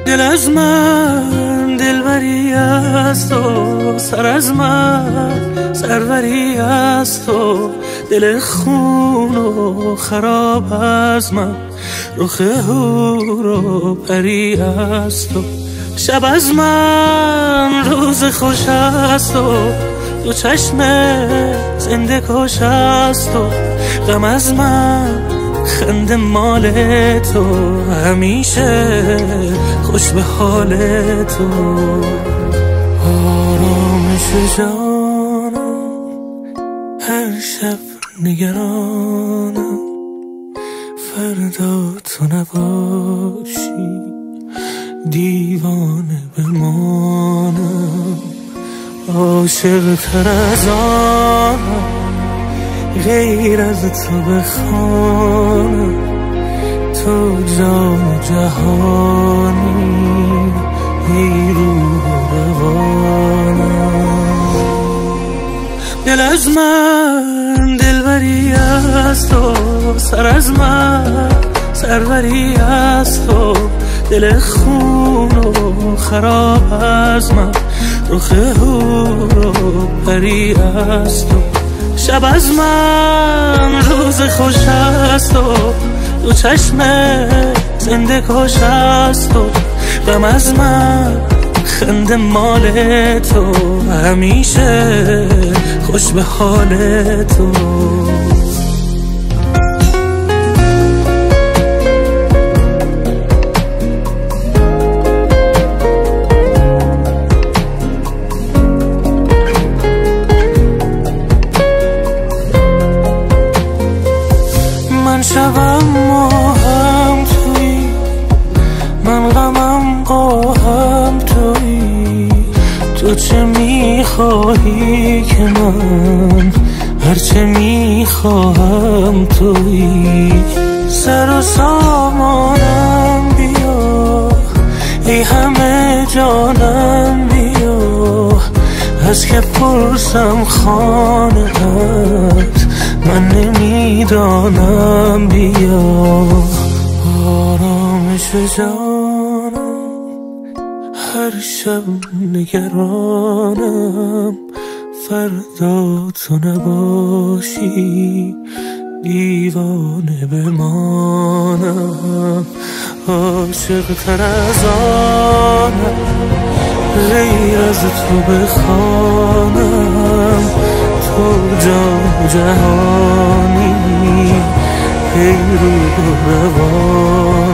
دل از من دلبری از تو، سر از من سروری از تو، دل خون و خراب از من، رخ هور و پری از تو. شب از من روز خوش از تو، دو چشم زنده کش از تو. غم از من خنده مال تو، همیشه خوش به حال تو. آرامش جانم هر شب نگرانم، فردا تو نباشی دیوانه بمانم. عاشق تر از آنم غیر از تو بخوانم، تو جان جهانی ای روح روانم. دل از من دلبری از تو، سر از من سروری از تو، دل خون و خراب از من، رخ هور و پری از تو. شب از من روز خوش از تو، دو چشم زنده کش از تو. غم از من خنده مال تو، همیشه خوش به حال تو. من شبم ماهم توی، من غمم قاهم توی. تو چه میخواهی که من هرچه میخواهم توی. سر و سامانم بیا، ای همه جانم بیا. از که پرسم خانه‌ات من نمیدانم بیا. آرامش جانم هر شب نگرانم، فردا تو نباشی دیوانه بمانم. عاشق تر از آنم غیر از تو بخوانم، تو جان جهانی ای روح روان.